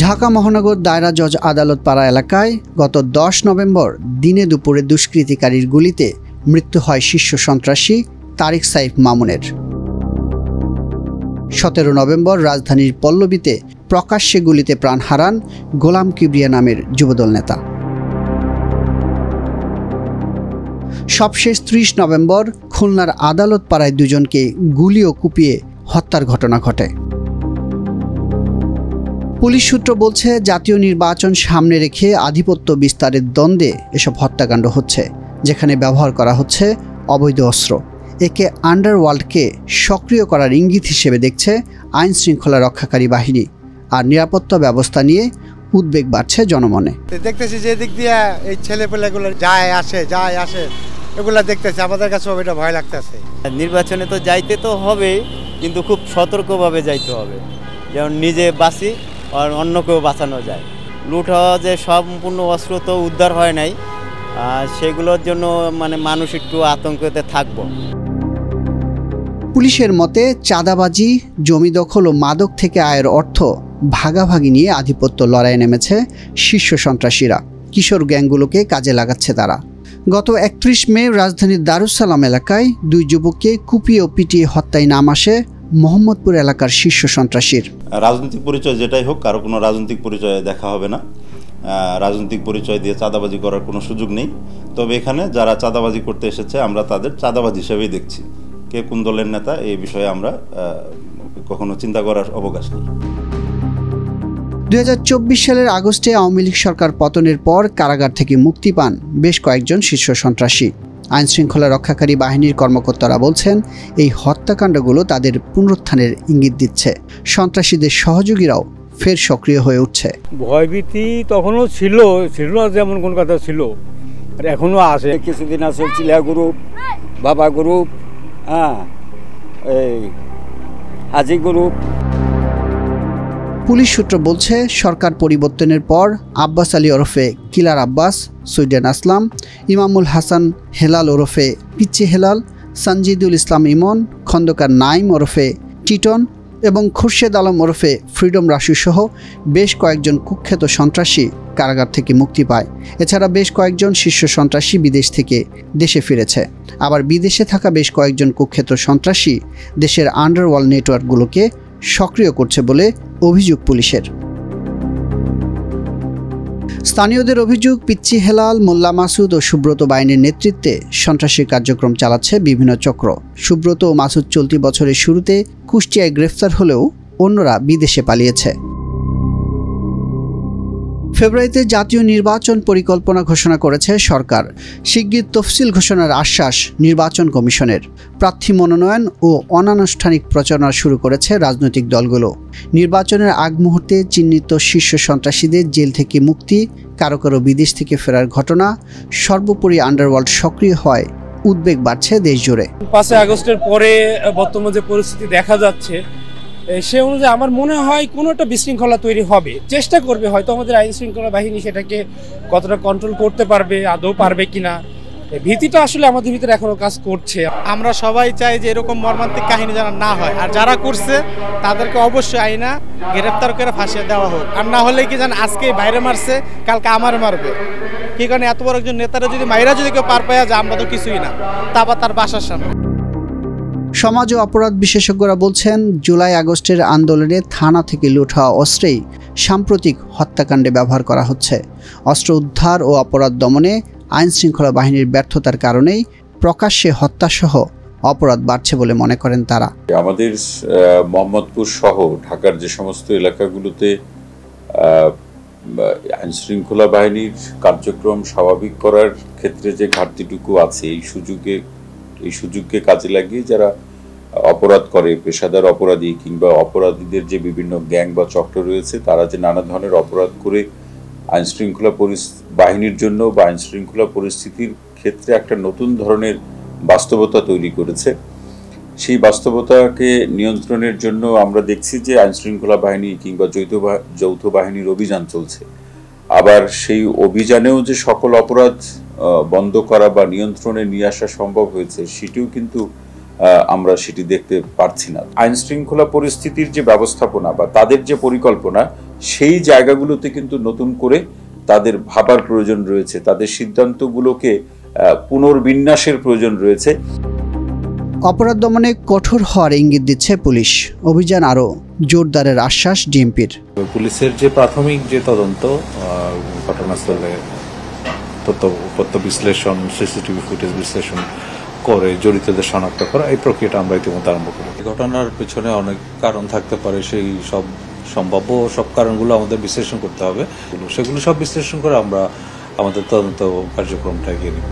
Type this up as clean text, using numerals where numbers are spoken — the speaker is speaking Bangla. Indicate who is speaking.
Speaker 1: ঢাকা মহানগর দায়রা জজ আদালত পাড়া এলাকায় গত 10 নভেম্বর দিনে দুপুরে দুষ্কৃতিকারীর গুলিতে মৃত্যু হয় শীর্ষ সন্ত্রাসী তারিক সাইফ মামুনের। 17 নভেম্বর রাজধানীর পল্লবীতে প্রকাশ্যে গুলিতে প্রাণ হারান গোলাম কিবরিয়া নামের যুবদল নেতা। সবশেষ 30 নভেম্বর খুলনার আদালত পাড়ায় দুজনকে গুলি ও কুপিয়ে হত্যার ঘটনা ঘটে। পুলিশ সূত্র বলছে, জাতীয় নির্বাচন সামনে রেখে আধিপত্য বিস্তারের দ্বন্দ্বে এসব হত্যাকাণ্ড হচ্ছে, যেখানে ব্যবহার করা হচ্ছে অবৈধ অস্ত্র। একে আন্ডারওয়ার্ল্ডকে সক্রিয় করার ইঙ্গিত হিসেবে দেখছে আইন শৃঙ্খলা রক্ষাকারী বাহিনী, আর নিরাপত্তা ব্যবস্থা নিয়ে উদ্বেগ বাড়ছে জনমনে।
Speaker 2: দেখতেছি যে দিক দিয়ে এই ছেলেপেলেগুলো যায় আসে এগুলা দেখতেছি, আমাদের কাছে এটা ভয় লাগতেছে।
Speaker 3: নির্বাচনে তো যাইতে তো হবে, কিন্তু খুব সতর্কভাবে যাইতে হবে, যেমন নিজে বাঁচি আর অন্যকেও বাঁচানো যায়। লুট হওয়া যে সম্পূর্ণ অস্ত্র তো উদ্ধার হয় নাই, সেগুলোর জন্য মানুষ একটু আতঙ্কতে থাকবো।
Speaker 1: পুলিশের মতে, চাঁদাবাজি, জমি দখল ও মাদক থেকে আয়ের অর্থ ভাগাভাগি নিয়ে আধিপত্য লড়াইয়ে নেমেছে শীর্ষ সন্ত্রাসীরা। কিশোর গ্যাংগুলোকে কাজে লাগাচ্ছে তারা। গত 31 মে রাজধানীর দারুসালাম এলাকায় 2 যুবককে কুপিয়ে ও পিটিয়ে হত্যায় নাম আসে মোহাম্মদপুর এলাকার শীর্ষ সন্ত্রাসীর।
Speaker 4: রাজনৈতিক পরিচয় যেটাই হোক, কারো কোনো রাজনৈতিক পরিচয় দেখা হবে না। রাজনৈতিক পরিচয় দিয়ে চাঁদাবাজি করার কোনো সুযোগ নেই। তবে এখানে যারা চাঁদাবাজি করতে এসেছে, আমরা তাদের চাঁদাবাজ হিসেবেই দেখছি। কে কোন দলের নেতা এই বিষয়ে আমরা কখনো চিন্তা করার অবকাশ নেই।
Speaker 1: 2024 সালের আগস্টে আওয়ামী লীগ সরকার পতনের পর কারাগার থেকে মুক্তি পান বেশ কয়েকজন শীর্ষ সন্ত্রাসী। আইন শৃঙ্খলা রক্ষাকারী বাহিনীর কর্মকর্তারা বলছেন, এই হত্যাকাণ্ডগুলো তাদের পুনরুত্থানের ইঙ্গিত দিচ্ছে। সন্ত্রাসীদের সহযোগীরাও ফের সক্রিয় হয়ে উঠছে।
Speaker 5: ভয়ভীতি তখনও ছিল না, যেমন কোন কথা ছিল, আর এখনো আছে। কিছুদিন আছে চিলা গ্রুপ, বাবা গ্রুপ, এই হাজি গ্রুপ।
Speaker 1: পুলিশ সূত্র বলছে, সরকার পরিবর্তনের পর আব্বাস আলী ওরফে কিলার আব্বাস, সুইডেন আসলাম, ইমামুল হাসান হেলাল ওরফে পিচ্চি হেলাল, সঞ্জিদুল ইসলাম ইমন, খন্দকার নাইম ওরফে টিটন এবং খুরশেদ আলম ওরফে ফ্রিডম রাশি সহ বেশ কয়েকজন কুখ্যাত সন্ত্রাসী কারাগার থেকে মুক্তি পায়। এছাড়া বেশ কয়েকজন শীর্ষ সন্ত্রাসী বিদেশ থেকে দেশে ফিরেছে। আবার বিদেশে থাকা বেশ কয়েকজন কুখ্যাত সন্ত্রাসী দেশের আন্ডারওয়ার্ল্ড নেটওয়ার্কগুলোকে সক্রিয় করছে বলে অভিযোগ পুলিশের। স্থানীয়দের অভিযোগ, পিচ্চি হেলাল, মোল্লা মাসুদ ও সুব্রত বাইনের নেতৃত্বে সন্ত্রাসী কার্যক্রম চালাচ্ছে বিভিন্ন চক্র। সুব্রত ও মাসুদ চলতি বছরের শুরুতে কুষ্টিয়ায় গ্রেফতার হলেও অন্যরা বিদেশে পালিয়েছে। ফেব্রুয়ারিতে জাতীয় নির্বাচন পরিকল্পনা ঘোষণা করেছে সরকার। শিগগির তফসিল ঘোষণার আশ্বাস নির্বাচন কমিশনের। প্রার্থী মনোনয়ন ও অনানুষ্ঠানিক প্রচারণা শুরু করেছে রাজনৈতিক দলগুলো। নির্বাচনের আগ মুহূর্তে চিহ্নিত শীর্ষ সন্ত্রাসীদের জেল থেকে মুক্তি, কারো কারো বিদেশ থেকে ফেরার ঘটনা, সর্বোপরি আন্ডারওয়ার্ল্ড সক্রিয় হয় উদ্বেগ বাড়ছে দেশ জুড়ে।
Speaker 6: 5 আগস্টের পরে বর্তমান যে পরিস্থিতি দেখা যাচ্ছে, সে অনুযায়ী আমার মনে হয় কোনো একটা বিশৃঙ্খলা তৈরি হবে। চেষ্টা করবে হয়তো আমাদের আইন শৃঙ্খলা বাহিনী সেটাকে কতটা কন্ট্রোল করতে পারবে, আদৌ পারবে কিনা, ভীতিটা আসলে আমাদের ভিতরে এখনো কাজ করছে।
Speaker 2: আমরা সবাই চাই যে এরকম মর্মান্তিক কাহিনী যেন না হয়, আর যারা করছে তাদেরকে অবশ্যই আইনা গ্রেফতার করে ফাঁসিয়ে দেওয়া হোক। আর না হলে কি জান, আজকে বাইরে মারছে, কালকে আমার মারবে। কি কারণে এত বড় একজন নেতারা যদি মাইরা যদি কেউ পার পাওয়া যায়, আমরা তো কিছুই না, তা আবার তার বাসার সামনে।
Speaker 1: সমাজ ও অপরাধ বিশেষজ্ঞরা বলছেন, জুলাই আগস্টের আন্দোলনে থানা থেকে লুট হওয়া অস্ত্রেই সাম্প্রতিক হত্যাকাণ্ডে ব্যবহার করা হচ্ছে। অস্ত্র উদ্ধার ও অপরাধ দমনে আইন শৃঙ্খলা বাহিনীর ব্যর্থতার কারণেই প্রকাশ্যে হত্যাসহ অপরাধ বাড়ছে বলে মনে করেন তারা।
Speaker 7: আমাদের মোহাম্মদপুর সহ ঢাকার যে সমস্ত এলাকাগুলোতে আইন শৃঙ্খলা বাহিনীর কার্যক্রম স্বাভাবিক করার ক্ষেত্রে যে ঘাটতিটুকু আছে, এই সুযোগকে কাজে লাগিয়ে যারা অপরাধ করে, পেশাদার অপরাধী কিংবা অপরাধীদের যে বিভিন্ন গ্যাং বা চক্র রয়েছে, তারা যে নানা ধরনের অপরাধ করে আইন শৃঙ্খলা বাহিনীর জন্য বা আইন শৃঙ্খলা পরিস্থিতির ক্ষেত্রে একটা নতুন ধরনের বাস্তবতা তৈরি করেছে। সেই বাস্তবতাকে নিয়ন্ত্রণের জন্য আমরা দেখছি যে আইন শৃঙ্খলা বাহিনী কিংবা যৌথ বাহিনীর অভিযান চলছে। আবার সেই অভিযানেও যে সকল অপরাধ বন্ধ করা বা নিয়ন্ত্রণে নিয়ে আসা সম্ভব হয়েছে, সেটিও কিন্তু আমরা সেটি দেখতে পারছি না। আইন শৃঙ্খলা পরিস্থিতির যে ব্যবস্থাপনা বা তাদের যে পরিকল্পনা, সেই জায়গাগুলোতে কিন্তু নতুন করে তাদের ভাবার প্রয়োজন রয়েছে, তাদের সিদ্ধান্তগুলোকে পুনর্বিন্যাসের প্রয়োজন রয়েছে।
Speaker 1: অপরাধ দমনে কঠোর হওয়ার ইঙ্গিত দিচ্ছে পুলিশ। অভিযান আরও জোরদারের আশ্বাস ডিএমপির।
Speaker 8: পুলিশের যে প্রাথমিক যে তদন্ত, ঘটনাস্থলে তথ্য বিশ্লেষণ, সিসিটিভি ফুটেজ বিশ্লেষণ করে জড়িতদের শনাক্ত করা, এই প্রক্রিয়াটা আমরা ইতিমধ্যে আরম্ভ করি। ঘটনার পেছনে অনেক কারণ থাকতে পারে, সেই সব সম্ভাব্য সব কারণগুলো আমাদের বিশ্লেষণ করতে হবে। সেগুলো সব বিশ্লেষণ করে আমরা আমাদের তদন্ত কার্যক্রমটা এগিয়ে নিব।